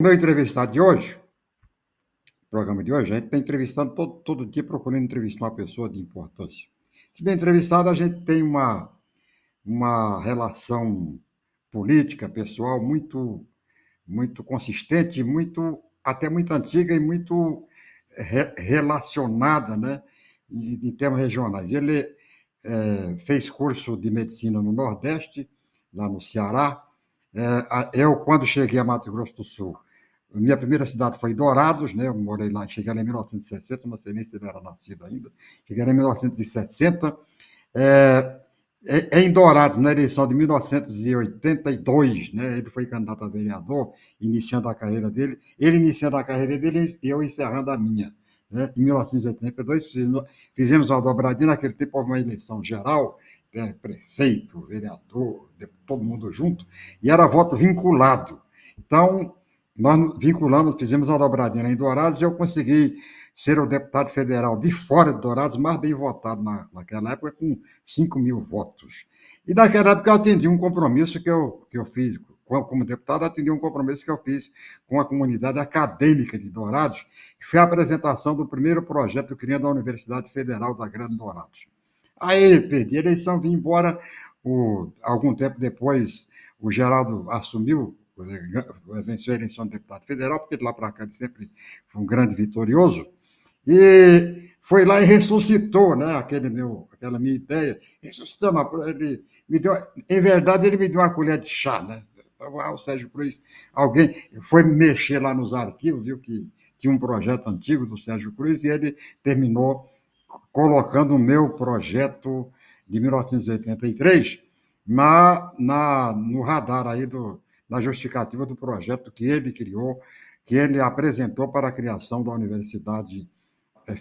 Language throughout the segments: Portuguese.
O meu entrevistado de hoje, o programa de hoje, a gente está entrevistando todo dia, procurando entrevistar uma pessoa de importância. Se bem entrevistado, a gente tem uma relação política, pessoal, muito consistente, até muito antiga e muito relacionada, né, em termos regionais. Ele fez curso de medicina no Nordeste, lá no Ceará. Eu, quando cheguei a Mato Grosso do Sul, minha primeira cidade foi Dourados, né? Eu morei lá, cheguei lá em 1960, não sei nem se ele era nascido ainda. Cheguei lá em 1960. É, em Dourados, na eleição de 1982, né? Ele foi candidato a vereador, iniciando a carreira dele. Ele iniciando a carreira dele e eu encerrando a minha. Né? Em 1982, fizemos uma dobradinha. Naquele tempo houve uma eleição geral, prefeito, vereador, todo mundo junto, e era voto vinculado. Então, nós vinculamos, fizemos uma dobradinha em Dourados e eu consegui ser o deputado federal de fora de Dourados mais bem votado naquela época, com 5 mil votos. E naquela época eu atendi um compromisso que eu fiz, como deputado, atendi um compromisso que eu fiz com a comunidade acadêmica de Dourados, que foi a apresentação do primeiro projeto criando a Universidade Federal da Grande Dourados. Aí perdi a eleição, vim embora. Algum tempo depois, o Geraldo assumiu, venceu a eleição de deputado federal, porque de lá para cá ele sempre foi um grande vitorioso. E foi lá e ressuscitou, né, aquela minha ideia. Ressuscitando, ele me deu, em verdade, ele me deu uma colher de chá, né? O Sérgio Cruz, alguém foi mexer lá nos arquivos, viu que tinha um projeto antigo do Sérgio Cruz e ele terminou colocando o meu projeto de 1983 no radar aí na justificativa do projeto que ele criou, que ele apresentou para a criação da Universidade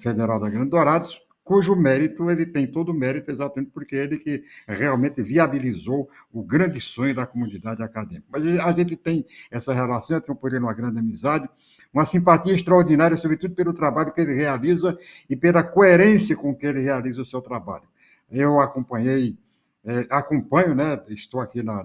Federal da Grande Dourados, cujo mérito, ele tem todo o mérito exatamente porque ele que realmente viabilizou o grande sonho da comunidade acadêmica. Mas a gente tem essa relação, eu tenho por ele uma grande amizade, uma simpatia extraordinária, sobretudo pelo trabalho que ele realiza e pela coerência com que ele realiza o seu trabalho. Eu acompanho, né, estou aqui na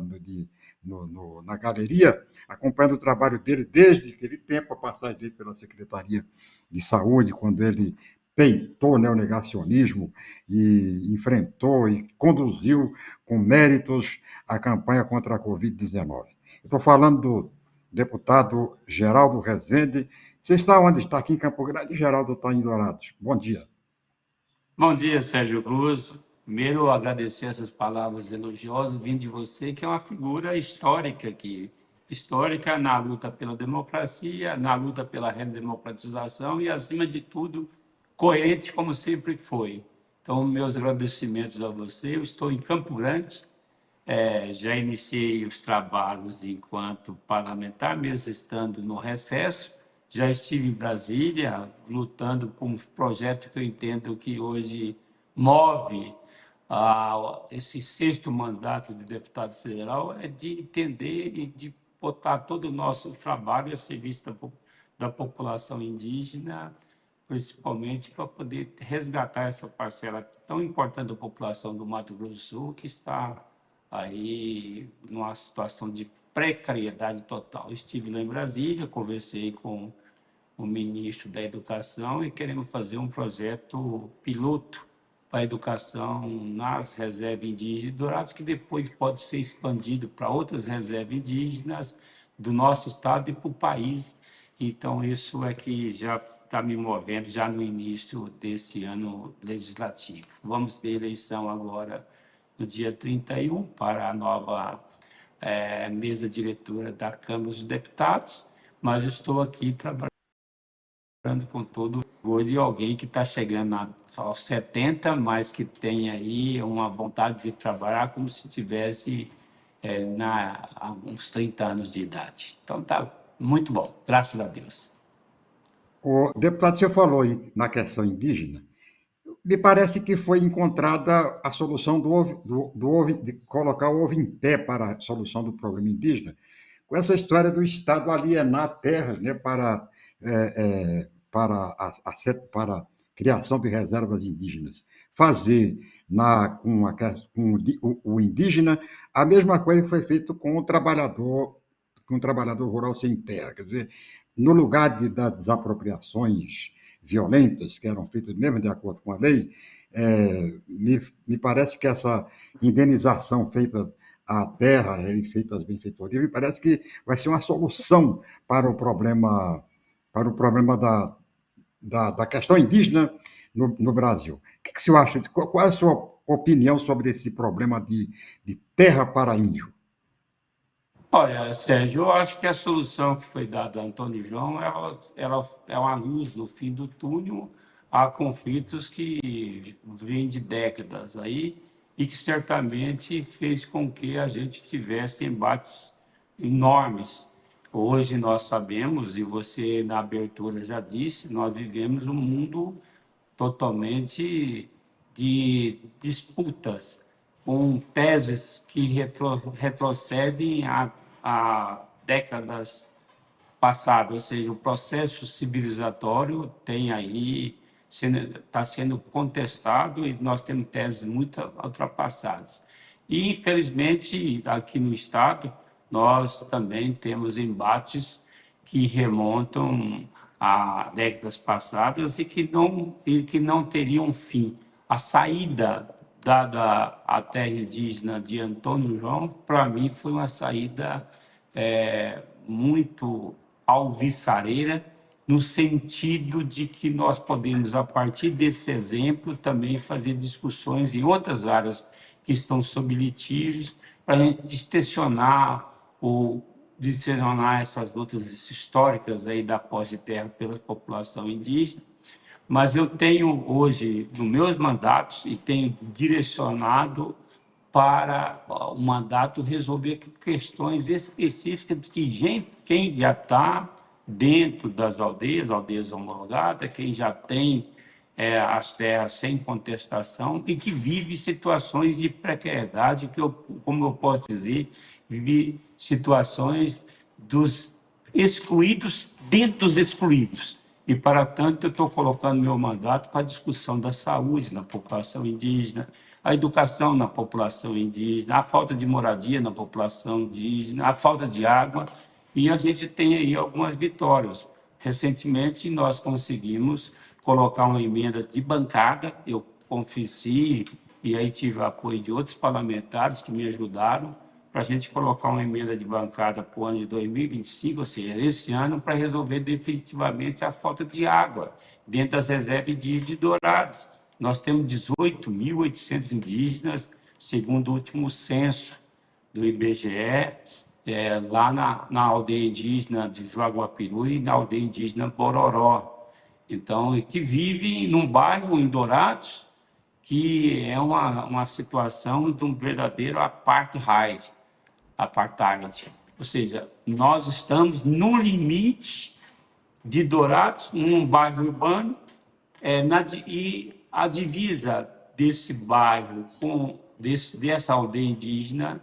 galeria, acompanhando o trabalho dele desde aquele tempo, a passagem dele pela Secretaria de Saúde, quando ele peitou, né, o negacionismo e enfrentou e conduziu com méritos a campanha contra a Covid-19. Estou falando do deputado Geraldo Rezende. Você está onde? Está aqui em Campo Grande, Geraldo está em Dourados. Bom dia. Bom dia, Sérgio Cruz. Primeiro, agradecer essas palavras elogiosas vindo de você, que é uma figura histórica aqui, histórica na luta pela democracia, na luta pela redemocratização e, acima de tudo, coerente como sempre foi. Então, meus agradecimentos a você. Eu estou em Campo Grande, já iniciei os trabalhos enquanto parlamentar, mesmo estando no recesso. Já estive em Brasília, lutando por um projeto que eu entendo que hoje move esse sexto mandato de deputado federal, é de entender e de botar todo o nosso trabalho a serviço da população indígena, principalmente para poder resgatar essa parcela tão importante da população do Mato Grosso do Sul, que está aí numa situação de precariedade total. Estive lá em Brasília, conversei com o ministro da Educação e queremos fazer um projeto piloto para a educação nas reservas indígenas de Dourados, que depois pode ser expandido para outras reservas indígenas do nosso estado e para o país. Então, isso é que já está me movendo já no início desse ano legislativo. Vamos ter eleição agora no dia 31 para a nova mesa diretora da Câmara dos Deputados, mas estou aqui trabalhando com todo o de alguém que está chegando aos 70, mas que tem aí uma vontade de trabalhar como se tivesse há uns 30 anos de idade. Então, está muito bom, graças a Deus. O deputado, você falou na questão indígena. Me parece que foi encontrada a solução de colocar o ovo em pé para a solução do problema indígena, com essa história do Estado alienar terras, né, para a criação de reservas indígenas. Fazer com o indígena a mesma coisa que foi feito com o trabalhador, que um trabalhador rural sem terra. Quer dizer, no lugar das desapropriações violentas, que eram feitas mesmo de acordo com a lei, me parece que essa indenização feita à terra e feita às benfeitorias, me parece que vai ser uma solução para o problema da questão indígena no Brasil. O que o senhor acha? Qual é a sua opinião sobre esse problema de terra para índio? Olha, Sérgio, eu acho que a solução que foi dada a Antônio João, ela é uma luz no fim do túnel a conflitos que vêm de décadas aí e que certamente fez com que a gente tivesse embates enormes. Hoje nós sabemos, e você na abertura já disse, nós vivemos um mundo totalmente de disputas, com teses que retrocedem a décadas passado, ou seja, o processo civilizatório tem aí está sendo contestado e nós temos teses muito ultrapassadas. E, infelizmente, aqui no Estado, nós também temos embates que remontam a décadas passadas e que não teriam fim. A saída dada à terra indígena de Antônio João, para mim, foi uma saída muito alvissareira, no sentido de que nós podemos, a partir desse exemplo, também fazer discussões em outras áreas que estão sob litígios, para a gente distensionar essas lutas históricas aí da posse de terra pela população indígena. Mas eu tenho hoje, nos meus mandatos, e tenho direcionado para o mandato resolver questões específicas de quem já está dentro das aldeias homologadas, quem já tem as terras sem contestação e que vive situações de precariedade, como eu posso dizer, vive situações dos excluídos dentro dos excluídos. E, para tanto, eu estou colocando meu mandato para a discussão da saúde na população indígena, a educação na população indígena, a falta de moradia na população indígena, a falta de água, e a gente tem aí algumas vitórias. Recentemente, nós conseguimos colocar uma emenda de bancada, eu confessei, e aí tive o apoio de outros parlamentares que me ajudaram, para a gente colocar uma emenda de bancada para o ano de 2025, ou seja, esse ano, para resolver definitivamente a falta de água dentro das reservas indígenas de Dourados. Nós temos 18.800 indígenas, segundo o último censo do IBGE, lá na aldeia indígena de Jaguapiru e na aldeia indígena Bororó. Então, que vivem num bairro em Dourados, que é uma situação de um verdadeiro apartheid. Ou seja, nós estamos no limite de Dourados, num bairro urbano, e a divisa desse bairro dessa aldeia indígena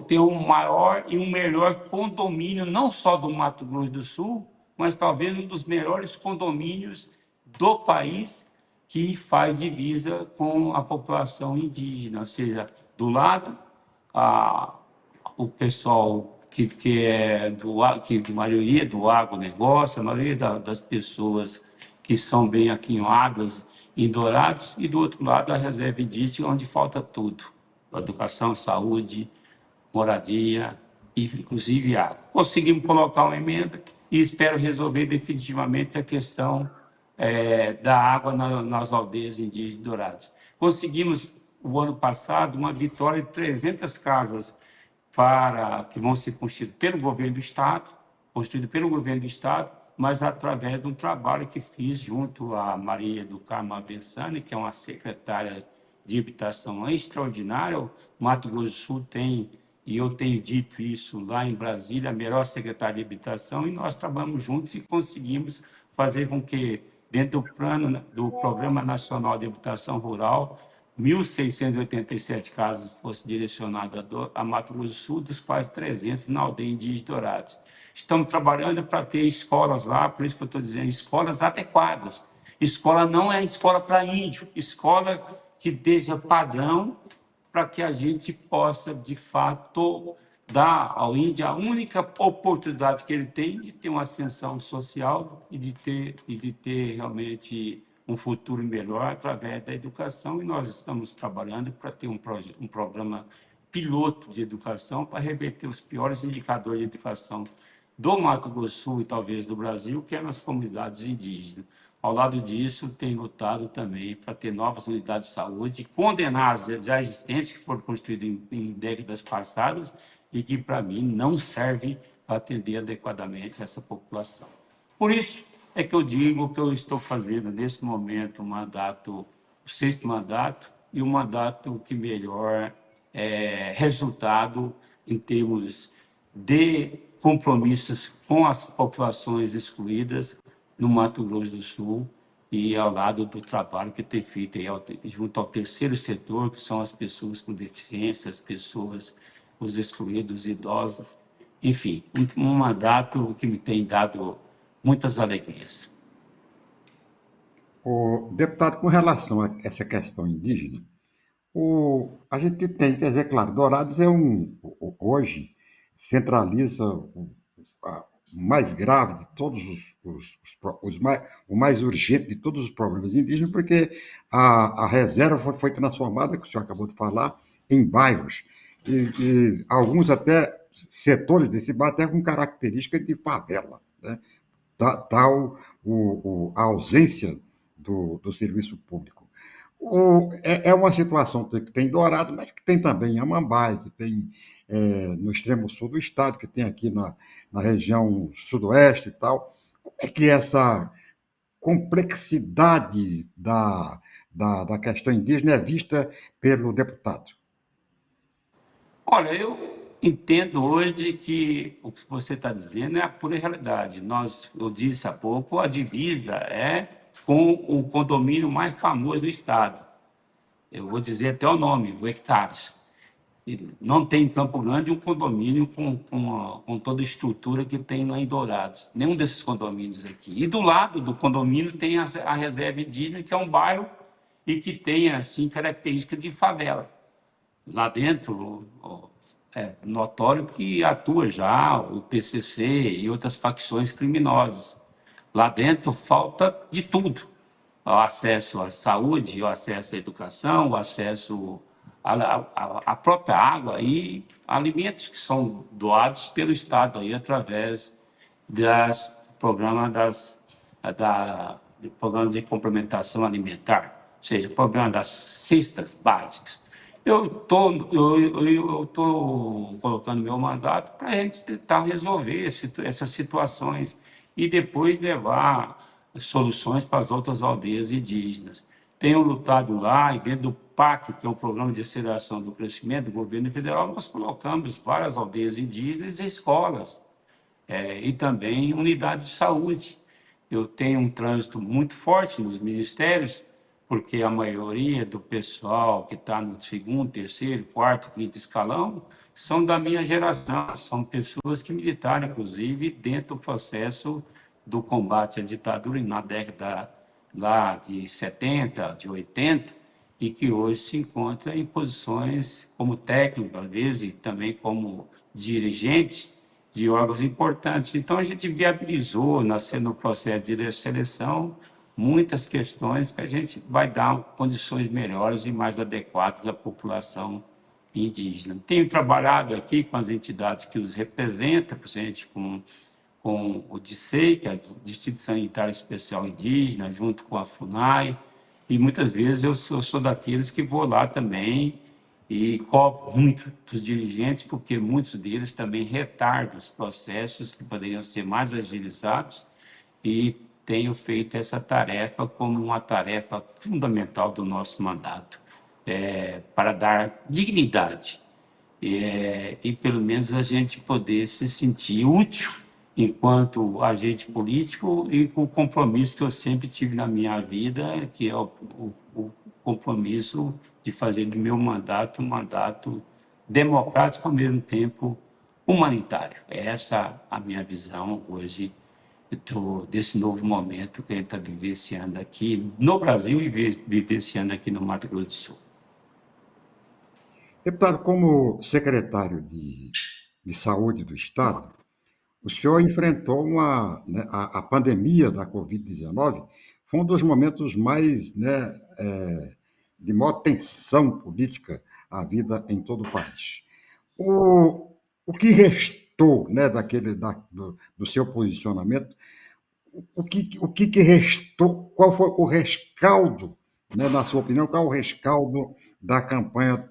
tem um maior e um melhor condomínio, não só do Mato Grosso do Sul, mas talvez um dos melhores condomínios do país, que faz divisa com a população indígena, ou seja, do lado o pessoal que é que a maioria do agronegócio, a maioria das pessoas que são bem aquinhoadas em Dourados, e do outro lado a reserva indígena, onde falta tudo: educação, saúde, moradia e, inclusive, água. Conseguimos colocar uma emenda e espero resolver definitivamente a questão da água nas aldeias indígenas de Dourados. Conseguimos, o ano passado, uma vitória de 300 casas que vão ser construídas pelo governo do Estado, mas através de um trabalho que fiz junto a Maria do Carmo Avensani, que é uma secretária de habitação extraordinária. O Mato Grosso do Sul tem, e eu tenho dito isso lá em Brasília, a melhor secretária de habitação, e nós trabalhamos juntos e conseguimos fazer com que, dentro do Programa Nacional de Habitação Rural, 1.687 casas fossem direcionadas a Mato Grosso do Sul, dos quais 300 na aldeia indígena de Dourados. Estamos trabalhando para ter escolas lá, por isso que eu estou dizendo, escolas adequadas. Escola não é escola para índio, escola que deixa padrão para que a gente possa, de fato, dá ao índio a única oportunidade que ele tem de ter uma ascensão social e de ter realmente um futuro melhor através da educação. E nós estamos trabalhando para ter um programa piloto de educação para reverter os piores indicadores de educação do Mato Grosso do Sul e talvez do Brasil, que é nas comunidades indígenas. Ao lado disso, tem lutado também para ter novas unidades de saúde, condenar as já existentes que foram construídas em décadas passadas e que, para mim, não servem para atender adequadamente essa população. Por isso é que eu digo que eu estou fazendo, nesse momento, o sexto mandato, e um mandato que melhor resultado em termos de compromissos com as populações excluídas no Mato Grosso do Sul e ao lado do trabalho que tem feito aí junto ao terceiro setor, que são as pessoas com deficiência, as pessoas, os excluídos, os idosos. Enfim, um mandato que me tem dado muitas alegrias. O deputado, com relação a essa questão indígena, a gente tem, quer dizer, claro, Dourados hoje, centraliza o mais grave de todos o mais urgente de todos os problemas indígenas, porque a reserva foi transformada, que o senhor acabou de falar, em bairros, e alguns até setores desse bairro até com característica de favela, né? Tal a ausência do serviço público. É uma situação que tem em Dourados, mas que tem também em Amambai, que tem no extremo sul do estado, que tem aqui na região sudoeste e tal. Como é que essa complexidade da questão indígena é vista pelo deputado? Olha, eu entendo hoje que o que você está dizendo é a pura realidade. Eu disse há pouco, a divisa é com o condomínio mais famoso do estado. Eu vou dizer até o nome, o Hectares. E não tem em Campo Grande um condomínio com toda a estrutura que tem lá em Dourados. Nenhum desses condomínios aqui. E do lado do condomínio tem a reserva indígena, que é um bairro e que tem assim característica de favela. Lá dentro, é notório que atua já o PCC e outras facções criminosas. Lá dentro falta de tudo: o acesso à saúde, o acesso à educação, o acesso à própria água e alimentos que são doados pelo Estado aí através das programas do programa de complementação alimentar, ou seja, o programa das cestas básicas. Eu tô colocando meu mandato para a gente tentar resolver essas situações e depois levar soluções para as outras aldeias indígenas. Tenho lutado lá, e dentro do PAC, que é o Programa de Aceleração do Crescimento do Governo Federal, nós colocamos várias aldeias indígenas e escolas, e também unidades de saúde. Eu tenho um trânsito muito forte nos ministérios, porque a maioria do pessoal que está no segundo, terceiro, quarto, quinto escalão são da minha geração, são pessoas que militaram, inclusive, dentro do processo do combate à ditadura na década lá de 70, de 80, e que hoje se encontra em posições como técnico, às vezes, e também como dirigente de órgãos importantes. Então, a gente viabilizou, no processo de seleção, muitas questões que a gente vai dar condições melhores e mais adequadas à população indígena. Tenho trabalhado aqui com as entidades que os representam, presente com o DICEI, que é o Distrito Sanitário Especial Indígena, junto com a FUNAI, e muitas vezes eu sou daqueles que vou lá também e cobro muito dos dirigentes, porque muitos deles também retardam os processos que poderiam ser mais agilizados, e tenho feito essa tarefa como uma tarefa fundamental do nosso mandato, para dar dignidade e pelo menos a gente poder se sentir útil enquanto agente político e com o compromisso que eu sempre tive na minha vida, que é o compromisso de fazer do meu mandato um mandato democrático, ao mesmo tempo humanitário. É essa a minha visão hoje desse novo momento que a gente está vivenciando aqui no Brasil e vivenciando aqui no Mato Grosso do Sul. Deputado, como secretário de Saúde do Estado, o senhor enfrentou né, a pandemia da Covid-19, foi um dos momentos mais, né, de maior tensão política à vida em todo o país. O que restou, né, do seu posicionamento, o que restou, qual foi o rescaldo, né, na sua opinião, qual o rescaldo da campanha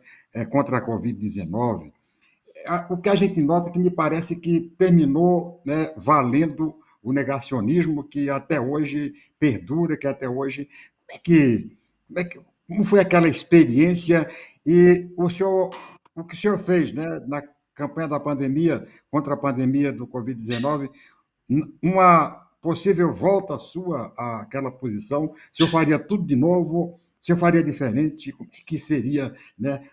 contra a Covid-19? O que a gente nota que me parece que terminou, né, valendo o negacionismo que até hoje perdura, que até hoje. Como é que, como foi aquela experiência e o que o senhor fez, né, na campanha da pandemia, contra a pandemia do Covid-19, uma possível volta sua àquela posição, o senhor faria tudo de novo? O senhor faria diferente? Como é que seria, né,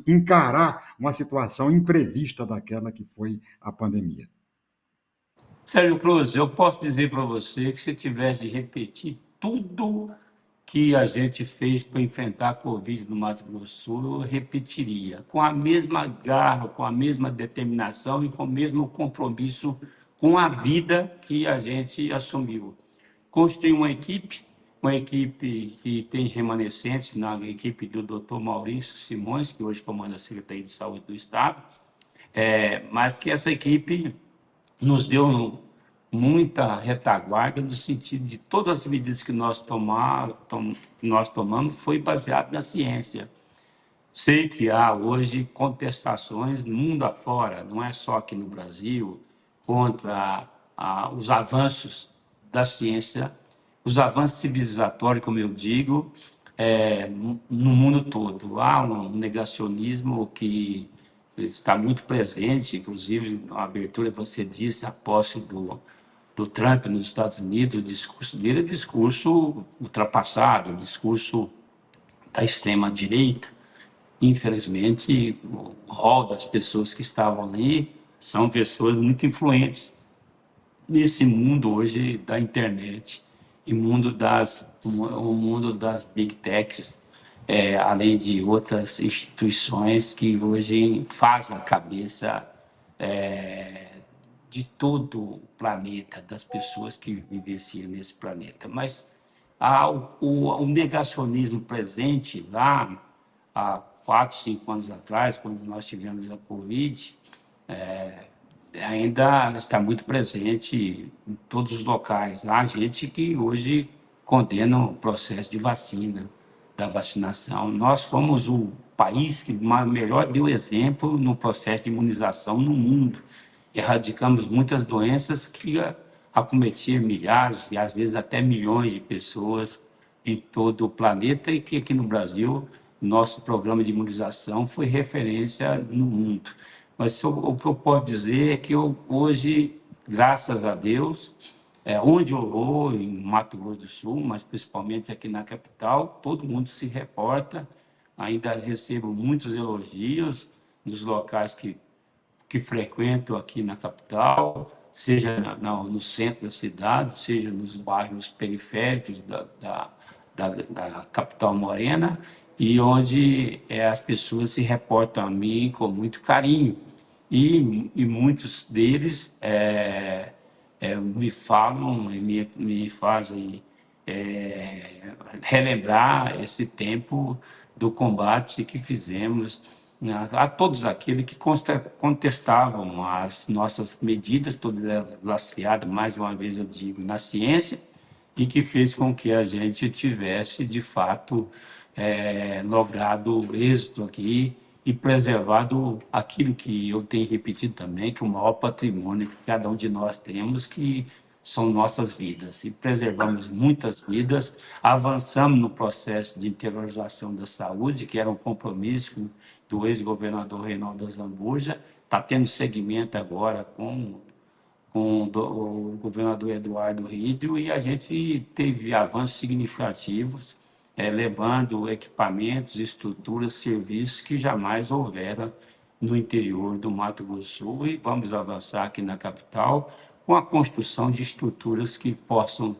encarar uma situação imprevista daquela que foi a pandemia? Sérgio Cruz, eu posso dizer para você que se tivesse de repetir tudo que a gente fez para enfrentar a Covid no Mato Grosso do Sul, eu repetiria, com a mesma garra, com a mesma determinação e com o mesmo compromisso com a vida que a gente assumiu. Construí uma equipe que tem remanescentes na equipe do Dr. Maurício Simões, que hoje comanda a Secretaria de Saúde do Estado, mas que essa equipe nos deu muita retaguarda no sentido de todas as medidas que nós tomamos foi baseado na ciência. Sei que há hoje contestações no mundo afora, não é só aqui no Brasil, contra os avanços da ciência, os avanços civilizatórios, como eu digo, no mundo todo. Há um negacionismo que está muito presente, inclusive na abertura você disse, a posse do Trump nos Estados Unidos, o discurso dele é discurso ultrapassado, discurso da extrema-direita. Infelizmente, o rol das pessoas que estavam ali são pessoas muito influentes nesse mundo hoje da internet e o mundo das big techs, além de outras instituições que hoje fazem a cabeça de todo o planeta, das pessoas que vivenciam nesse planeta. Mas o negacionismo presente lá, há 4, 5 anos atrás, quando nós tivemos a Covid, ainda está muito presente em todos os locais. Há gente que hoje condena o processo de vacina, da vacinação. Nós fomos o país que melhor deu exemplo no processo de imunização no mundo. Erradicamos muitas doenças que acometiam milhares e às vezes até milhões de pessoas em todo o planeta e que aqui no Brasil nosso programa de imunização foi referência no mundo. Mas o que eu posso dizer é que eu hoje, graças a Deus, onde eu vou, em Mato Grosso do Sul, mas principalmente aqui na capital, todo mundo se reporta, ainda recebo muitos elogios dos locais que frequento aqui na capital, seja no centro da cidade, seja nos bairros periféricos da capital morena, e onde as pessoas se reportam a mim com muito carinho. E muitos deles me falam e me fazem relembrar esse tempo do combate que fizemos, né, a todos aqueles que contestavam as nossas medidas, todas elas lastreadas, mais uma vez eu digo, na ciência, e que fez com que a gente tivesse, de fato, logrado êxito aqui e preservado aquilo que eu tenho repetido também, que o maior patrimônio que cada um de nós temos, que são nossas vidas. E preservamos muitas vidas, avançamos no processo de interiorização da saúde, que era um compromisso do ex-governador Reinaldo Azambuja, está tendo seguimento agora com o governador Eduardo Rídio, e a gente teve avanços significativos, levando equipamentos, estruturas, serviços que jamais houveram no interior do Mato Grosso do Sul, e vamos avançar aqui na capital com a construção de estruturas que possam,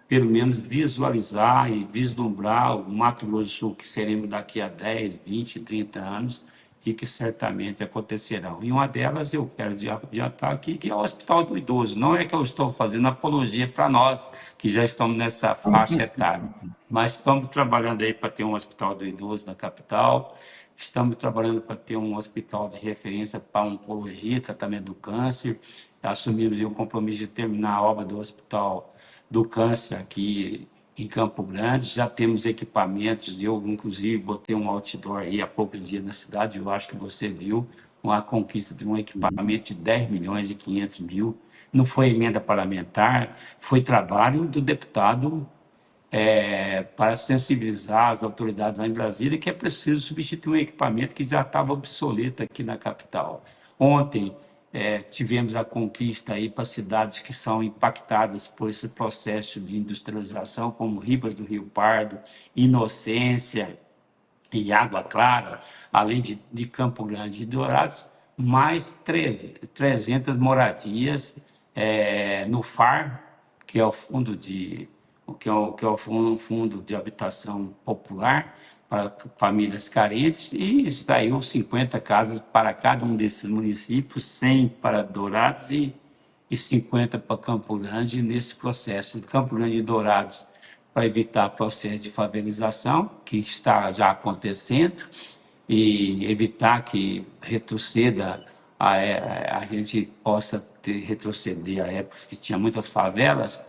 pelo menos, visualizar e vislumbrar o Mato Grosso do Sul que seremos daqui a 10, 20, 30 anos, e que certamente acontecerão. E uma delas eu quero adiantar aqui, que é o Hospital do Idoso. Não é que eu estou fazendo apologia para nós, que já estamos nessa faixa etária, mas estamos trabalhando aí para ter um Hospital do Idoso na capital, estamos trabalhando para ter um hospital de referência para oncologia, tratamento do câncer, assumimos aí o compromisso de terminar a obra do Hospital do Câncer aqui em Campo Grande, já temos equipamentos, eu inclusive botei um outdoor aí há poucos dias na cidade, eu acho que você viu, uma conquista de um equipamento de 10 milhões e 500 mil, não foi emenda parlamentar, foi trabalho do deputado para sensibilizar as autoridades lá em Brasília que é preciso substituir um equipamento que já estava obsoleto aqui na capital. Ontem tivemos a conquista aí para cidades que são impactadas por esse processo de industrialização, como Ribas do Rio Pardo, Inocência, e Água Clara, além de Campo Grande e Dourados, mais 300 moradias no FAR, que é o fundo de fundo de habitação popular para famílias carentes, e isso daí 50 casas para cada um desses municípios, 100 para Dourados e 50 para Campo Grande nesse processo. Campo Grande e Dourados para evitar processo de favelização, que está já acontecendo, e evitar que retroceda, a gente possa retroceder à época que tinha muitas favelas,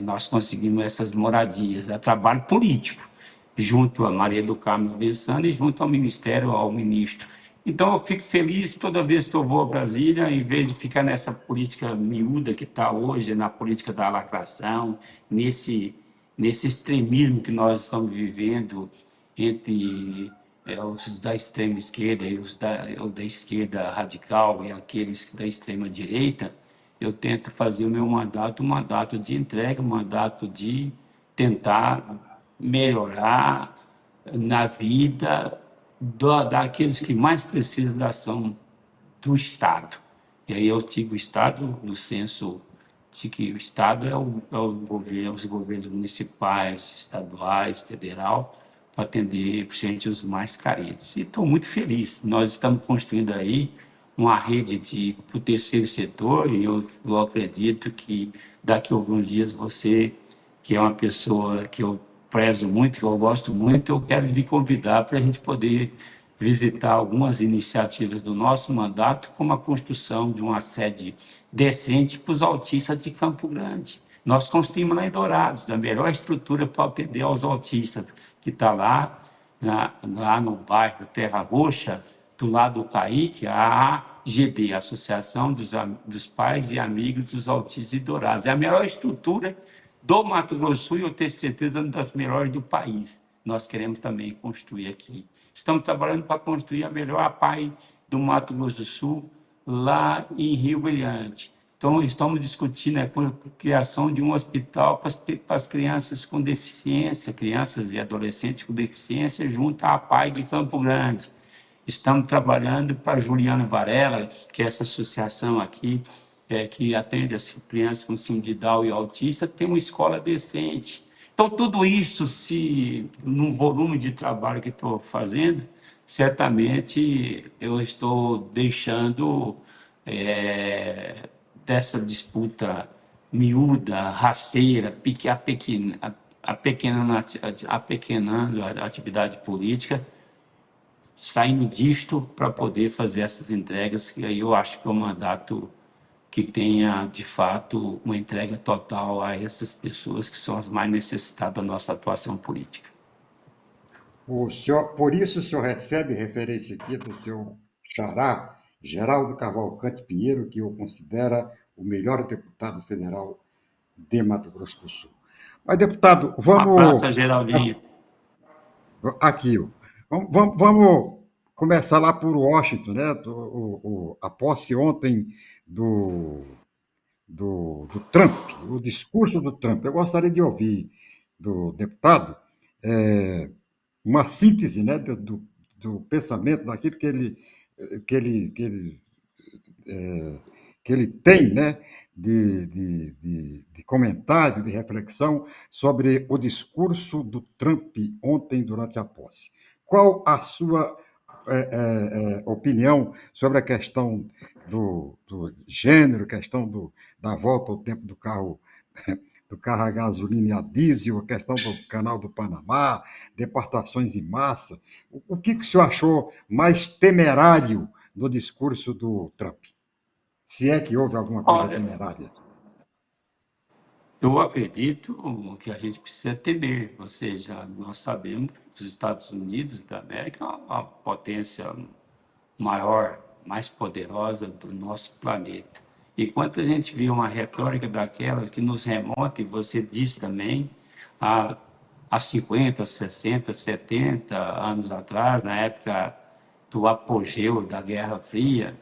nós conseguimos essas moradias. É trabalho político, junto a Maria do Carmo Vensana e junto ao Ministério, ao ministro. Então, eu fico feliz toda vez que eu vou a Brasília, em vez de ficar nessa política miúda que está hoje, na política da lacração, nesse extremismo que nós estamos vivendo entre os da extrema esquerda e os da esquerda radical e aqueles da extrema direita. Eu tento fazer o meu mandato um mandato de entrega, um mandato de tentar melhorar na vida daqueles que mais precisam da ação do Estado. E aí eu digo Estado no senso de que o Estado é o governo, os governos municipais, estaduais, federal, para atender, principalmente, os mais carentes. E estou muito feliz. Nós estamos construindo aí uma rede para o terceiro setor, e eu acredito que daqui a alguns dias você, que é uma pessoa que eu prezo muito, que eu gosto muito, eu quero lhe convidar para a gente poder visitar algumas iniciativas do nosso mandato, como a construção de uma sede decente para os autistas de Campo Grande. Nós construímos lá em Dourados, a melhor estrutura para atender aos autistas, que está lá, lá no bairro Terra Roxa, do lado do CAIC, a AGD, Associação dos Pais e Amigos dos Autistas de Dourados. É a melhor estrutura do Mato Grosso do Sul e eu tenho certeza uma das melhores do país. Nós queremos também construir aqui. Estamos trabalhando para construir a melhor APAE do Mato Grosso do Sul, lá em Rio Brilhante. Então, estamos discutindo a criação de um hospital para as crianças com deficiência, crianças e adolescentes com deficiência, junto à APAE de Campo Grande. Estamos trabalhando para a Juliana Varela, que é essa associação aqui, que atende as crianças com síndrome de Down e autista, tem uma escola decente. Então, tudo isso, se num volume de trabalho que estou fazendo, certamente eu estou deixando dessa disputa miúda, rasteira, apequenando a atividade política, saindo disto para poder fazer essas entregas, que aí eu acho que é um mandato que tenha, de fato, uma entrega total a essas pessoas que são as mais necessitadas da nossa atuação política. Por isso, o senhor recebe referência aqui do seu xará, Geraldo Cavalcante Pinheiro, que eu considero o melhor deputado federal de Mato Grosso do Sul. Mas, deputado, Um abraço vamos a Geraldinho. aqui. Vamos começar lá por Washington, né? A posse ontem do, do Trump, o discurso do Trump. Eu gostaria de ouvir do deputado uma síntese, né, do pensamento, daquilo que ele, que ele, que ele tem, né, de comentário, de reflexão sobre o discurso do Trump ontem durante a posse. Qual a sua opinião sobre a questão do gênero, questão da volta ao tempo do carro a gasolina e a diesel, a questão do Canal do Panamá, deportações em massa. O que o senhor achou mais temerário no discurso do Trump? Se é que houve alguma coisa Olha, temerária. eu acredito que a gente precisa temer, ou seja, nós sabemos que os Estados Unidos da América é a potência maior, mais poderosa do nosso planeta. E quando a gente vê uma retórica daquelas que nos remota, e você disse também, há 50, 60, 70 anos atrás, na época do apogeu da Guerra Fria,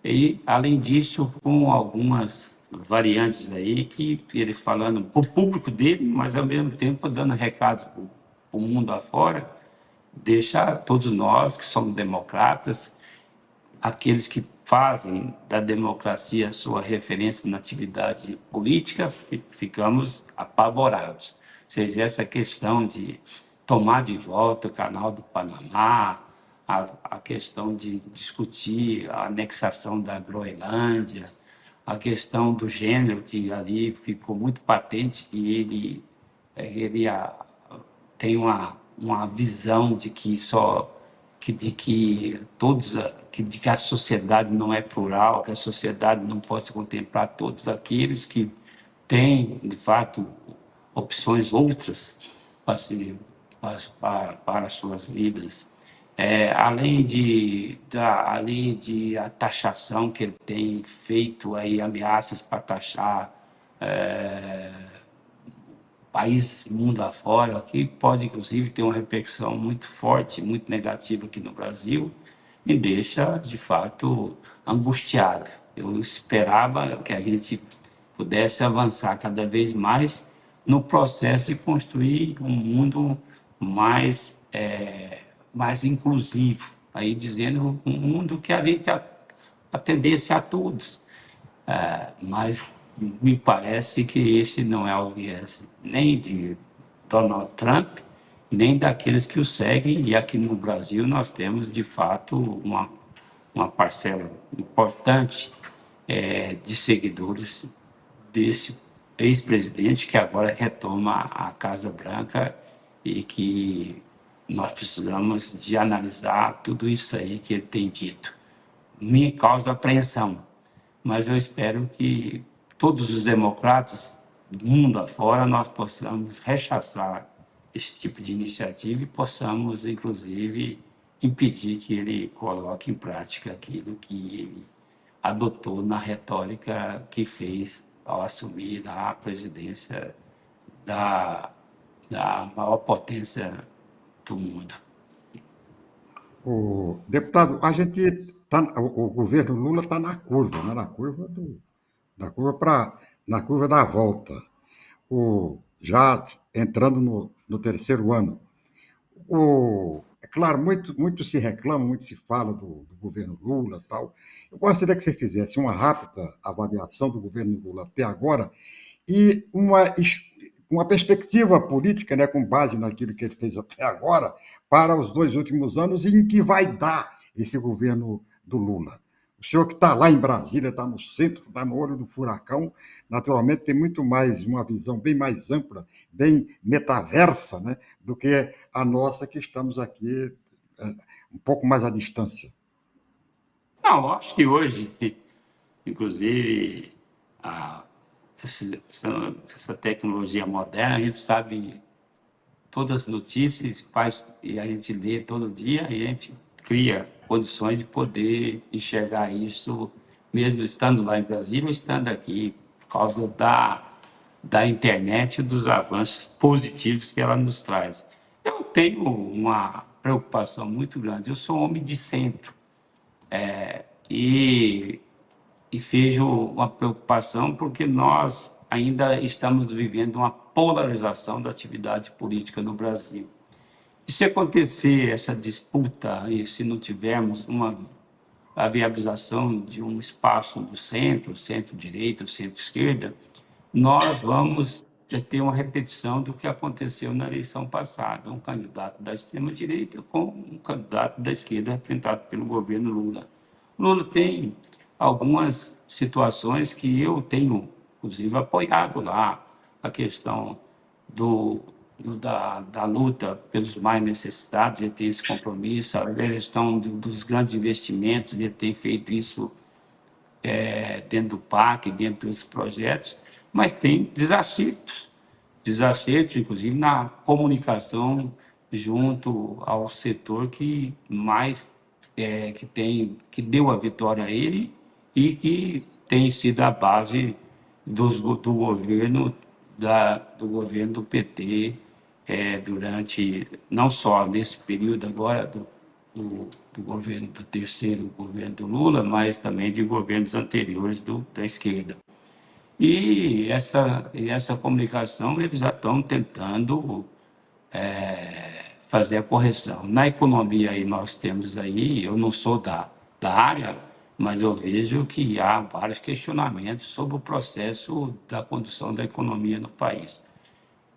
e, além disso, com algumas variantes aí, que ele falando para o público dele, mas ao mesmo tempo dando recados para o mundo afora, deixa todos nós que somos democratas, aqueles que fazem da democracia sua referência na atividade política, ficamos apavorados. Ou seja, essa questão de tomar de volta o Canal do Panamá, a questão de discutir a anexação da Groenlândia, a questão do gênero, que ali ficou muito patente, e ele tem uma visão de que de que de que a sociedade não é plural, que a sociedade não pode contemplar todos aqueles que têm, de fato, opções outras para, para as suas vidas. Além de a taxação que ele tem feito aí, ameaças para taxar países mundo afora, que pode inclusive ter uma repercussão muito forte, muito negativa aqui no Brasil, me deixa de fato angustiado. Eu esperava que a gente pudesse avançar cada vez mais no processo de construir um mundo mais inclusivo, aí dizendo um mundo que a gente atendesse a todos, mas me parece que esse não é o viés nem de Donald Trump, nem daqueles que o seguem, e aqui no Brasil nós temos, de fato, uma parcela importante de seguidores desse ex-presidente que agora retoma a Casa Branca e que nós precisamos de analisar tudo isso aí que ele tem dito. Me causa apreensão, mas eu espero que todos os democratas do mundo afora nós possamos rechaçar esse tipo de iniciativa e possamos, inclusive, impedir que ele coloque em prática aquilo que ele adotou na retórica que fez ao assumir a presidência da, da maior potência do mundo. O deputado, a gente tá, o governo Lula está na curva, né? Da curva para na curva da volta. Já entrando no terceiro ano. É claro, muito se reclama, muito se fala do governo Lula e tal. Eu gostaria que você fizesse uma rápida avaliação do governo Lula até agora e uma perspectiva política, né, com base naquilo que ele fez até agora, para os 2 últimos anos e em que vai dar esse governo do Lula. O senhor que está lá em Brasília, está no centro, está no olho do furacão, naturalmente tem muito mais, uma visão bem mais ampla, bem metaversa, né, do que a nossa, que estamos aqui um pouco mais à distância. Não, acho que hoje, inclusive, a, essa tecnologia moderna, a gente sabe todas as notícias, e a gente lê todo dia, e a gente cria condições de poder enxergar isso, mesmo estando lá em Brasília ou estando aqui, por causa da internet e dos avanços positivos que ela nos traz. Eu tenho uma preocupação muito grande. Eu sou um homem de centro e, e vejo uma preocupação porque nós ainda estamos vivendo uma polarização da atividade política no Brasil. E se acontecer essa disputa e se não tivermos a viabilização de um espaço do centro, centro-direita, centro-esquerda, nós vamos já ter uma repetição do que aconteceu na eleição passada, um candidato da extrema-direita com um candidato da esquerda representado pelo governo Lula. Lula tem algumas situações que eu tenho, inclusive, apoiado lá, a questão da luta pelos mais necessitados, ele tem esse compromisso, a questão dos grandes investimentos, ele tem feito isso dentro do PAC, dentro dos projetos, mas tem desacertos, inclusive na comunicação junto ao setor que mais que deu a vitória a ele e que tem sido a base do governo do governo do PT durante não só nesse período agora do governo do terceiro governo do Lula, mas também de governos anteriores da esquerda. E essa comunicação eles já estão tentando fazer a correção. Na economia aí nós temos aí, eu não sou da área, mas eu vejo que há vários questionamentos sobre o processo da condução da economia no país.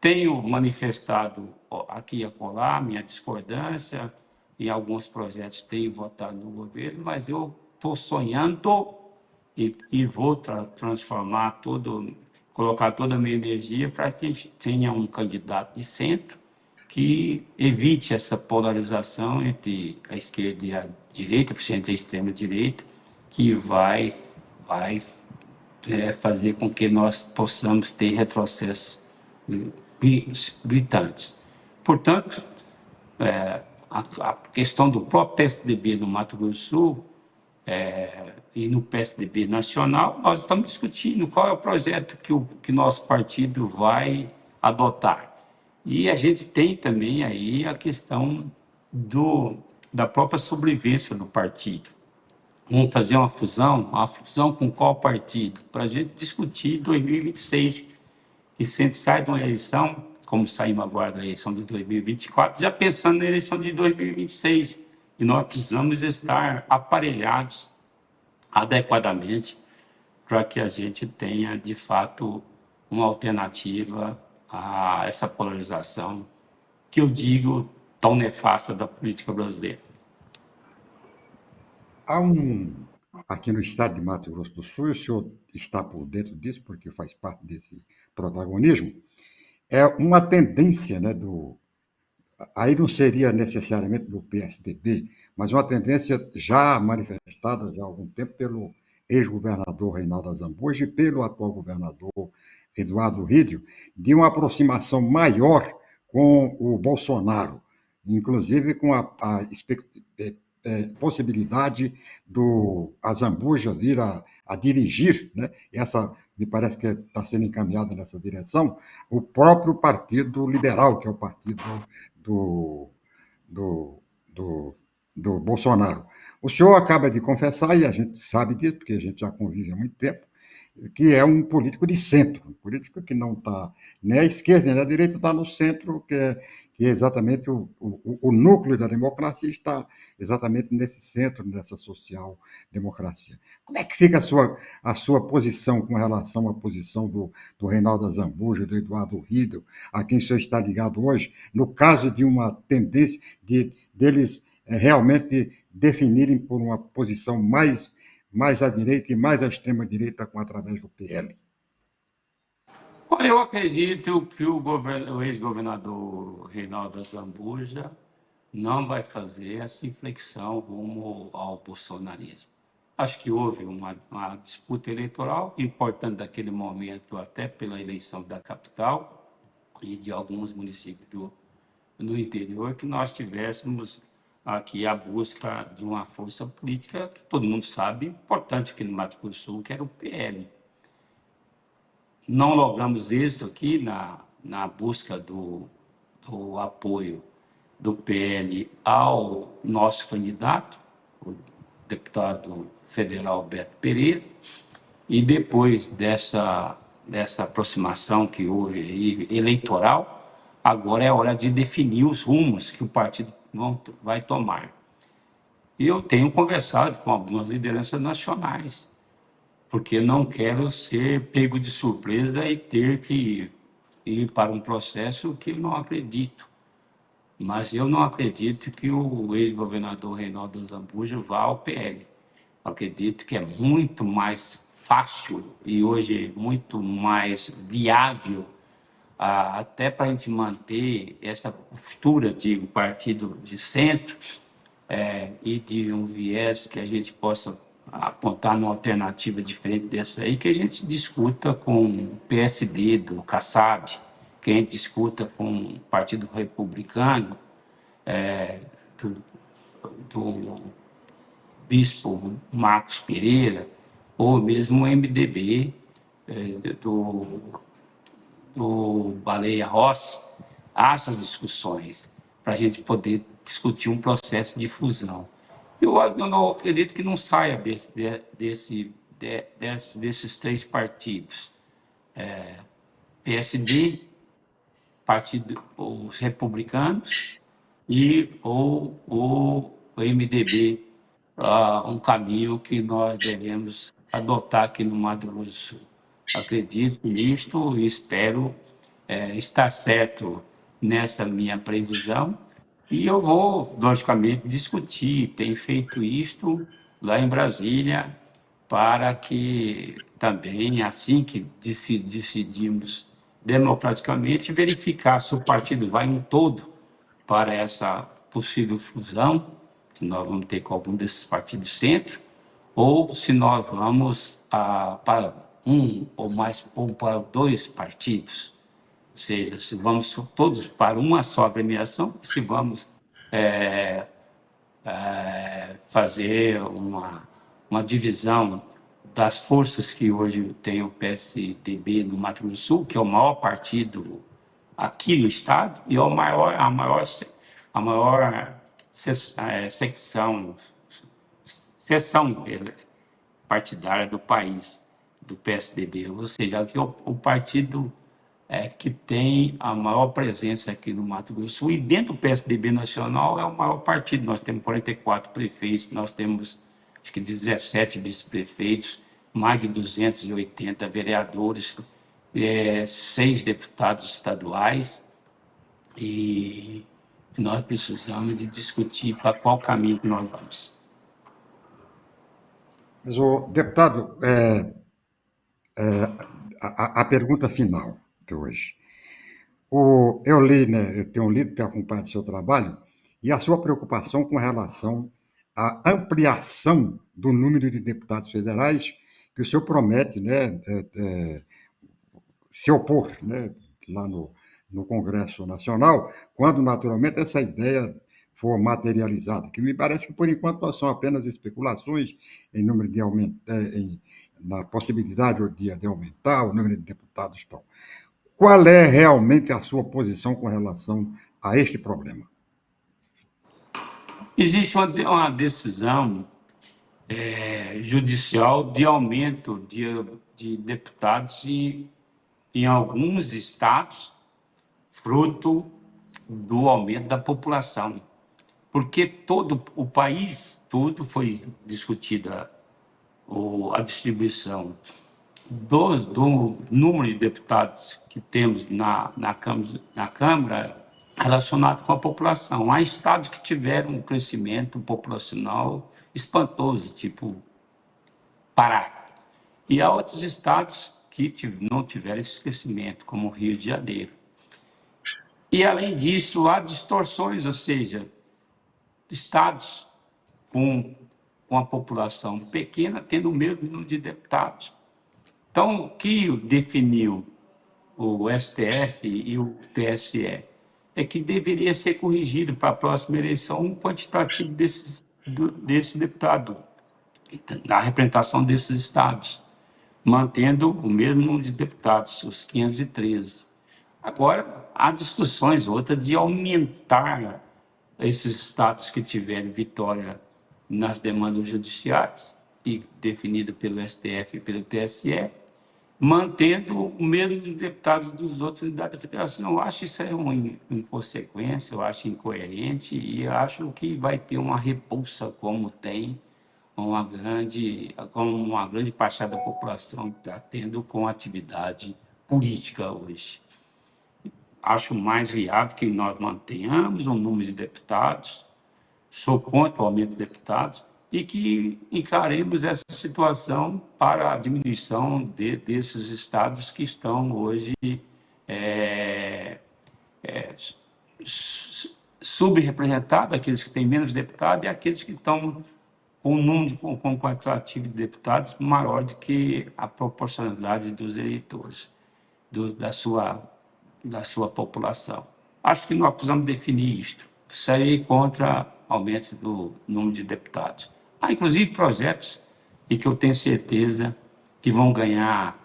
Tenho manifestado aqui e acolá minha discordância, em alguns projetos tenho votado no governo, mas eu estou sonhando e vou transformar colocar toda a minha energia para que a gente tenha um candidato de centro que evite essa polarização entre a esquerda e a direita, principalmente a extrema-direita, que vai fazer com que nós possamos ter retrocessos gritantes. Portanto, a questão do próprio PSDB no Mato Grosso do Sul e no PSDB nacional, nós estamos discutindo qual é o projeto que nosso partido vai adotar. E a gente tem também aí a questão da própria sobrevivência do partido. Vamos fazer uma fusão com qual partido? Para a gente discutir 2026, que se a gente sai de uma eleição, como saímos agora da eleição de 2024, já pensando na eleição de 2026, e nós precisamos estar aparelhados adequadamente para que a gente tenha, de fato, uma alternativa a essa polarização que eu digo tão nefasta da política brasileira. Aqui no estado de Mato Grosso do Sul, e o senhor está por dentro disso, porque faz parte desse protagonismo, é uma tendência, né, aí não seria necessariamente do PSDB, mas uma tendência já manifestada já há algum tempo pelo ex-governador Reinaldo Azambuja e pelo atual governador Eduardo Rídio, de uma aproximação maior com o Bolsonaro, inclusive com a possibilidade do Azambuja vir a dirigir, né? Essa me parece que está sendo encaminhada nessa direção, o próprio Partido Liberal, que é o partido do, do, do, do Bolsonaro. O senhor acaba de confessar, e a gente sabe disso, porque a gente já convive há muito tempo, que é um político de centro, um político que não está nem à esquerda nem à direita, está no centro, que é exatamente o núcleo da democracia, está exatamente nesse centro, nessa social-democracia. Como é que fica a sua posição com relação à posição do Reinaldo Azambuja, do Eduardo Rídio, a quem o senhor está ligado hoje, no caso de uma tendência deles realmente definirem por uma posição mais à direita e mais à extrema-direita através do PL? Olha, eu acredito que o ex-governador Reinaldo Azambuja não vai fazer essa inflexão rumo ao bolsonarismo. Acho que houve uma disputa eleitoral importante daquele momento, até pela eleição da capital e de alguns municípios no interior, que nós tivéssemos aqui a busca de uma força política que todo mundo sabe, importante aqui no Mato Grosso do Sul, que era o PL. Não logramos êxito aqui na busca do apoio do PL ao nosso candidato, o deputado federal Beto Pereira, e depois dessa aproximação que houve aí, eleitoral, agora é hora de definir os rumos que o partido vai tomar. Eu tenho conversado com algumas lideranças nacionais, porque não quero ser pego de surpresa e ter que ir para um processo que eu não acredito. Mas eu não acredito que o ex-governador Reinaldo Azambuja vá ao PL. Acredito que é muito mais fácil e hoje muito mais viável, até para a gente manter essa postura de um partido de centro, e de um viés que a gente possa apontar uma alternativa diferente dessa aí, que a gente discuta com o PSD do Kassab, que a gente discuta com o Partido Republicano, do, do bispo Marcos Pereira, ou mesmo o MDB, do Baleia Rossi, há essas discussões para a gente poder discutir um processo de fusão. Eu não acredito que não saia desses três partidos. PSD, partido, os republicanos e o MDB, um caminho que nós devemos adotar aqui no Mato Grosso do Sul. Acredito nisto e espero estar certo nessa minha previsão. E eu vou, logicamente, discutir, tenho feito isto lá em Brasília, para que também, assim que decidimos democraticamente, verificar se o partido vai em todo para essa possível fusão, que nós vamos ter com algum desses partidos centro, ou se nós vamos para um ou mais, ou para dois partidos, ou seja, se vamos todos para uma só agremiação, se vamos fazer uma divisão das forças que hoje tem o PSDB no Mato Grosso do Sul, que é o maior partido aqui no estado e é a maior seção partidária do país, do PSDB, ou seja, que é o partido que tem a maior presença aqui no Mato Grosso do Sul, e dentro do PSDB nacional é o maior partido. Nós temos 44 prefeitos, nós temos acho que 17 vice-prefeitos, mais de 280 vereadores, 6 deputados estaduais, e nós precisamos de discutir para qual caminho que nós vamos. Mas, o deputado, a pergunta final de hoje. Eu li, né, eu tenho lido, tenho acompanhado o seu trabalho, e a sua preocupação com relação à ampliação do número de deputados federais que o senhor promete, né, se opor, né, lá no Congresso Nacional, quando, naturalmente, essa ideia for materializada, que me parece que, por enquanto, são apenas especulações em número de na possibilidade de aumentar o número de deputados e tal. Qual é realmente a sua posição com relação a este problema? Existe uma decisão judicial de aumento de deputados em alguns estados, fruto do aumento da população. Porque todo o país, tudo foi discutida a distribuição do número de deputados que temos na Câmara relacionado com a população. Há estados que tiveram um crescimento populacional espantoso, tipo Pará. E há outros estados que não tiveram esse crescimento, como o Rio de Janeiro. E, além disso, há distorções, ou seja, estados com a população pequena tendo o mesmo número de deputados. Então, o que definiu o STF e o TSE é que deveria ser corrigido para a próxima eleição um quantitativo desse deputado, da representação desses estados, mantendo o mesmo número de deputados, os 513. Agora, há discussões outras de aumentar esses estados que tiverem vitória nas demandas judiciais, e definida pelo STF e pelo TSE, mantendo o mesmo de deputados dos outros unidades da federação. Eu acho isso uma inconsequência, eu acho incoerente, e eu acho que vai ter uma repulsa, como tem como uma grande parcela da população está tendo com a atividade política hoje. acho mais viável que nós mantenhamos um número de deputados, sou contra o aumento de deputados, e que encaremos essa situação para a diminuição desses estados que estão hoje é, subrepresentados, aqueles que têm menos deputados e aqueles que estão com um número com quantitativo de deputados maior do que a proporcionalidade dos eleitores, da sua população. Acho que nós precisamos definir isto. Serei contra aumento do número de deputados. Há, inclusive, projetos e que eu tenho certeza que vão ganhar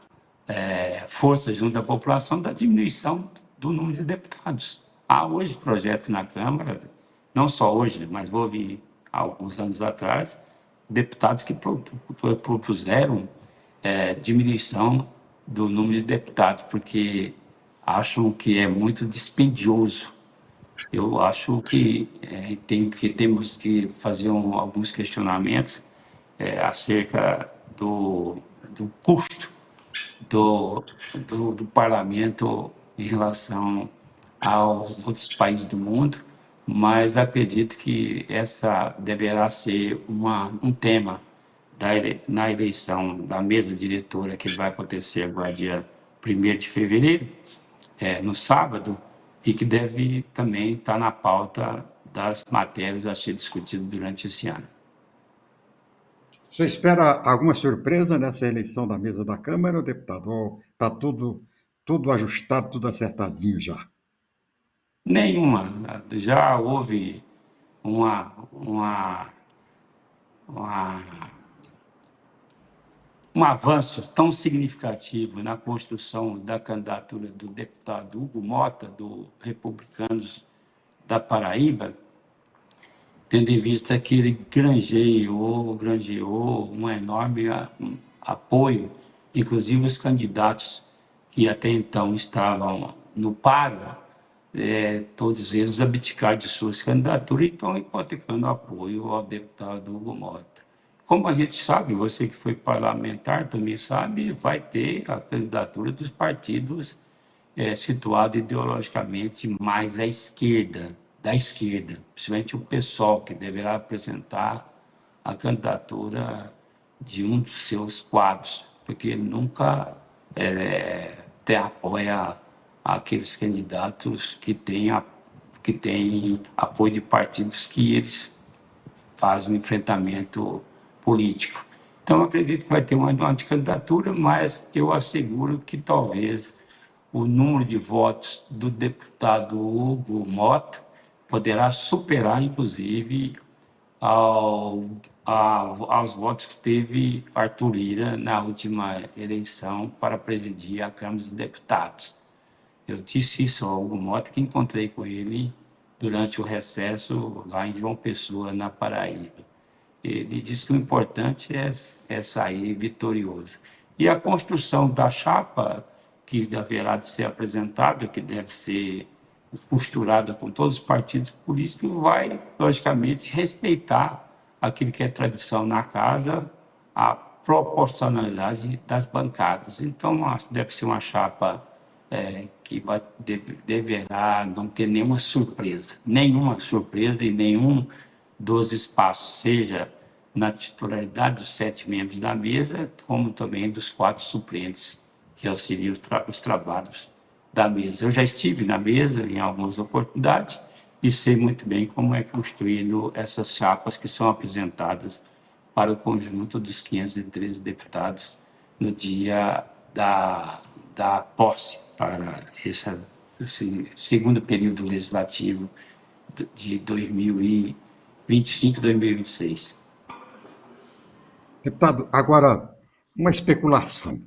força junto da população da diminuição do número de deputados. Há hoje projetos na Câmara, não só hoje, mas houve há alguns anos atrás, deputados que propuseram diminuição do número de deputados, porque acham que é muito dispendioso. Eu acho que temos que fazer alguns questionamentos acerca do custo do parlamento em relação aos outros países do mundo, mas acredito que essa deverá ser um tema na eleição da mesa diretora que vai acontecer agora dia 1º de fevereiro, no sábado, e que deve também estar na pauta das matérias a ser discutidas durante esse ano. Você espera alguma surpresa nessa eleição da mesa da Câmara, deputado? Ou está tudo ajustado, tudo acertadinho já? Nenhuma. Já houve uma, uma, uma, um avanço tão significativo na construção da candidatura do deputado Hugo Mota, do Republicanos da Paraíba, tendo em vista que ele granjeou um enorme apoio, inclusive os candidatos que até então estavam no páreo, todos eles abdicaram de suas candidaturas e estão hipotecando apoio ao deputado Hugo Mota. Como a gente sabe, você que foi parlamentar também sabe, vai ter a candidatura dos partidos situados ideologicamente mais à esquerda, da esquerda, principalmente o PSOL, que deverá apresentar a candidatura de um dos seus quadros, porque ele nunca apoia aqueles candidatos que têm apoio de partidos que eles fazem um enfrentamento político. Então, eu acredito que vai ter uma candidatura, mas eu asseguro que talvez o número de votos do deputado Hugo Mota poderá superar, inclusive, aos votos que teve Arthur Lira na última eleição para presidir a Câmara dos Deputados. Eu disse isso ao Hugo Mota, que encontrei com ele durante o recesso lá em João Pessoa, na Paraíba. Ele disse que o importante é sair vitorioso. E a construção da chapa, que haverá de ser apresentada, que deve ser costurada com todos os partidos políticos, vai, logicamente, respeitar aquilo que é tradição na casa, a proporcionalidade das bancadas. Então, deve ser uma chapa que deverá não ter nenhuma surpresa em nenhum dos espaços, seja na titularidade dos 7 membros da mesa, como também dos 4 suplentes que auxiliam os trabalhos da mesa. Eu já estive na mesa em algumas oportunidades e sei muito bem como é construído essas chapas que são apresentadas para o conjunto dos 513 deputados no dia da posse para esse segundo período legislativo de 2025 e 2026. Deputado, agora, uma especulação.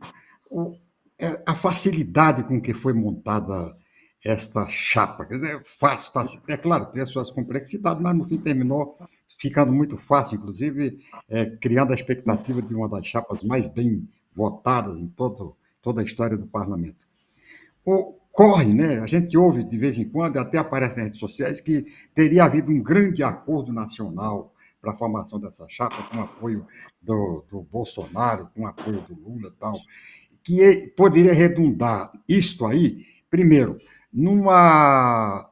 A facilidade com que foi montada esta chapa, quer dizer, fácil, é claro, tem as suas complexidades, mas no fim terminou ficando muito fácil, inclusive criando a expectativa de uma das chapas mais bem votadas em toda a história do parlamento. Ocorre, né? A gente ouve de vez em quando, até aparece nas redes sociais, que teria havido um grande acordo nacional para a formação dessa chapa, com apoio do Bolsonaro, com apoio do Lula e tal, que poderia redundar isto aí, primeiro, numa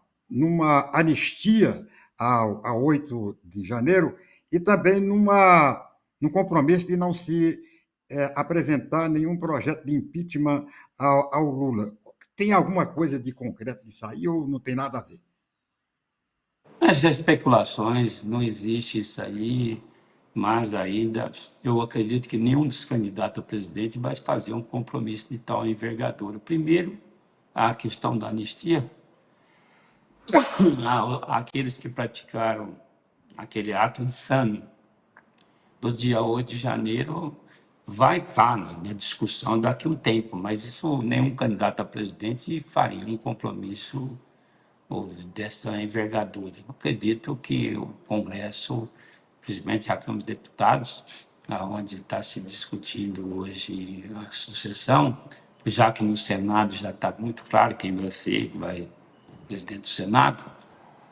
anistia a 8 de janeiro e também num compromisso de não se apresentar nenhum projeto de impeachment ao Lula. Tem alguma coisa de concreto disso aí ou não tem nada a ver? As especulações, não existe isso aí, mas ainda eu acredito que nenhum dos candidatos a presidente vai fazer um compromisso de tal envergadura. Primeiro, a questão da anistia, aqueles que praticaram aquele ato insano do dia 8 de janeiro vai estar na discussão daqui a um tempo, mas isso nenhum candidato a presidente faria um compromisso dessa envergadura. Eu acredito que o Congresso, principalmente a Câmara dos Deputados, onde está se discutindo hoje a sucessão, já que no Senado já está muito claro quem vai ser, vai presidente do Senado,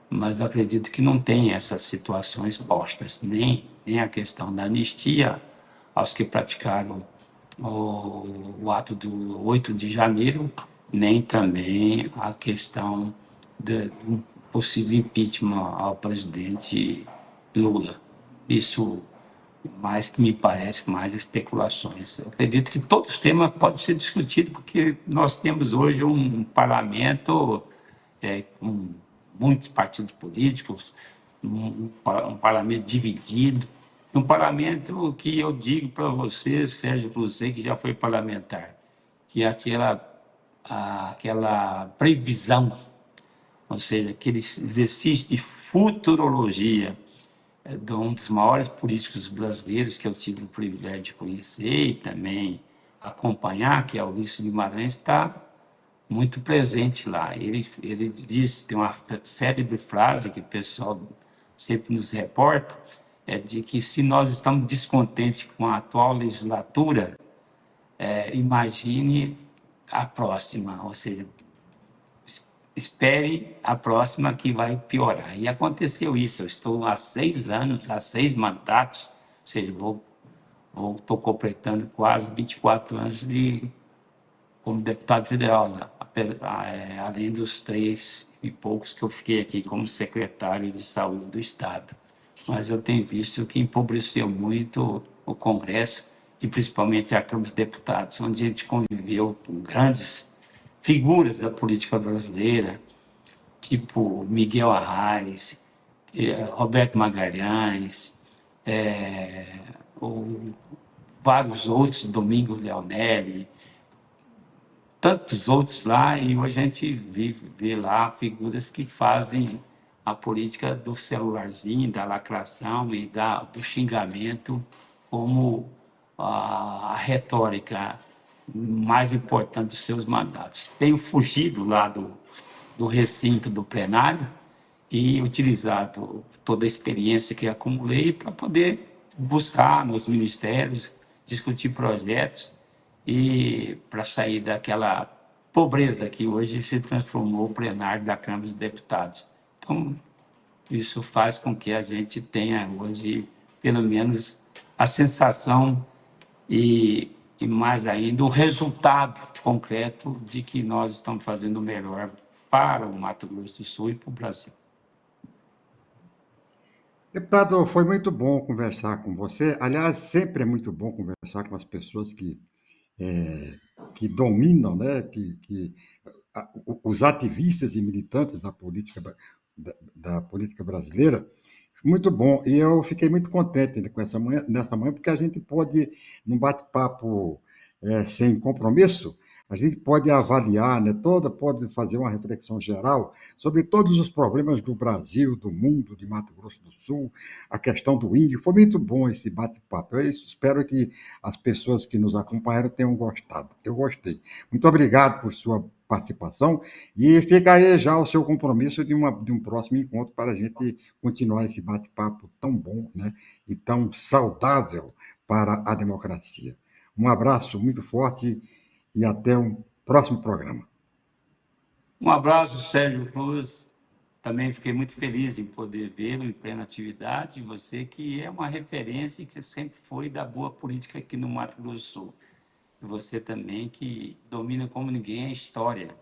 mas eu acredito que não tem essas situações postas, nem a questão da anistia aos que praticaram o ato do 8 de janeiro, nem também a questão do possível impeachment ao presidente Lula. Isso mais que me parece mais especulações. Eu acredito que todos os temas podem ser discutidos, porque nós temos hoje um parlamento com muitos partidos políticos, um parlamento dividido, um parlamento que eu digo para você, Sérgio, você que já foi parlamentar, que é aquela previsão, ou seja, aquele exercício de futurologia de um dos maiores políticos brasileiros que eu tive o privilégio de conhecer e também acompanhar, que é o Ulisses Guimarães, está muito presente lá. Ele diz, tem uma célebre frase que o pessoal sempre nos reporta, é de que se nós estamos descontentes com a atual legislatura, imagine a próxima, ou seja, espere a próxima que vai piorar. E aconteceu isso, eu estou há 6 anos, há 6 mandatos, ou seja, estou completando quase 24 anos como deputado federal, né? Além dos 3 e poucos que eu fiquei aqui como secretário de saúde do Estado. Mas eu tenho visto que empobreceu muito o Congresso e principalmente a Câmara dos Deputados, onde a gente conviveu com grandes figuras da política brasileira, tipo Miguel Arraes, Roberto Magalhães, eh, o- vários outros, Domingos Leonelli, tantos outros lá, e hoje a gente vê lá figuras que fazem a política do celularzinho, da lacração e do xingamento como a retórica mais importante dos seus mandatos. Tenho fugido lá do recinto do plenário e utilizado toda a experiência que acumulei para poder buscar nos ministérios, discutir projetos e para sair daquela pobreza que hoje se transformou o plenário da Câmara dos Deputados. Então, isso faz com que a gente tenha hoje, pelo menos, a sensação e mais ainda, o resultado concreto de que nós estamos fazendo o melhor para o Mato Grosso do Sul e para o Brasil. Deputado, foi muito bom conversar com você. Aliás, sempre é muito bom conversar com as pessoas eh, que dominam, né, os ativistas e militantes da política brasileira. Muito bom. E eu fiquei muito contente com nessa manhã, porque a gente pode, num bate-papo sem compromisso, a gente pode avaliar, né, pode fazer uma reflexão geral sobre todos os problemas do Brasil, do mundo, de Mato Grosso do Sul, a questão do índio. Foi muito bom esse bate-papo. Eu espero que as pessoas que nos acompanharam tenham gostado. Eu gostei. Muito obrigado por sua participação e fica aí já o seu compromisso de um próximo encontro para a gente continuar esse bate-papo tão bom, né, e tão saudável para a democracia. Um abraço muito forte e até um próximo programa. Um abraço, Sérgio Cruz. Também fiquei muito feliz em poder vê-lo em plena atividade. Você que é uma referência e que sempre foi da boa política aqui no Mato Grosso do Sul. E você também que domina como ninguém a história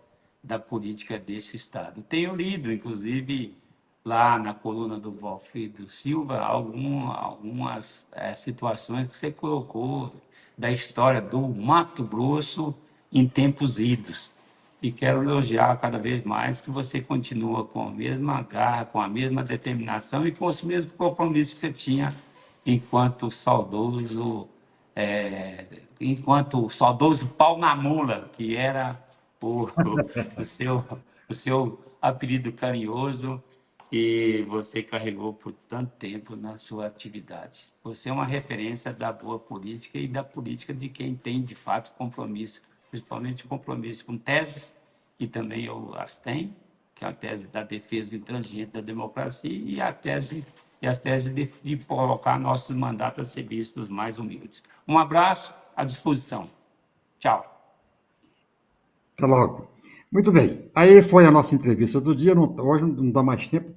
da política desse Estado. Tenho lido, inclusive, lá na coluna do Valfrido Silva, algumas situações que você colocou da história do Mato Grosso em tempos idos. E quero elogiar cada vez mais que você continua com a mesma garra, com a mesma determinação e com os mesmos compromissos que você tinha enquanto saudoso, enquanto saudoso pau na mula, que era o, o seu, o seu apelido carinhoso e você carregou por tanto tempo na sua atividade. Você é uma referência da boa política e da política de quem tem, de fato, compromisso, principalmente compromisso com teses, que também eu as tenho, que é a tese da defesa intransigente da democracia e as teses de colocar nossos mandatos a serviço dos mais humildes. Um abraço, à disposição. Tchau. Até logo. Muito bem. Aí foi a nossa entrevista do dia. Hoje não dá mais tempo.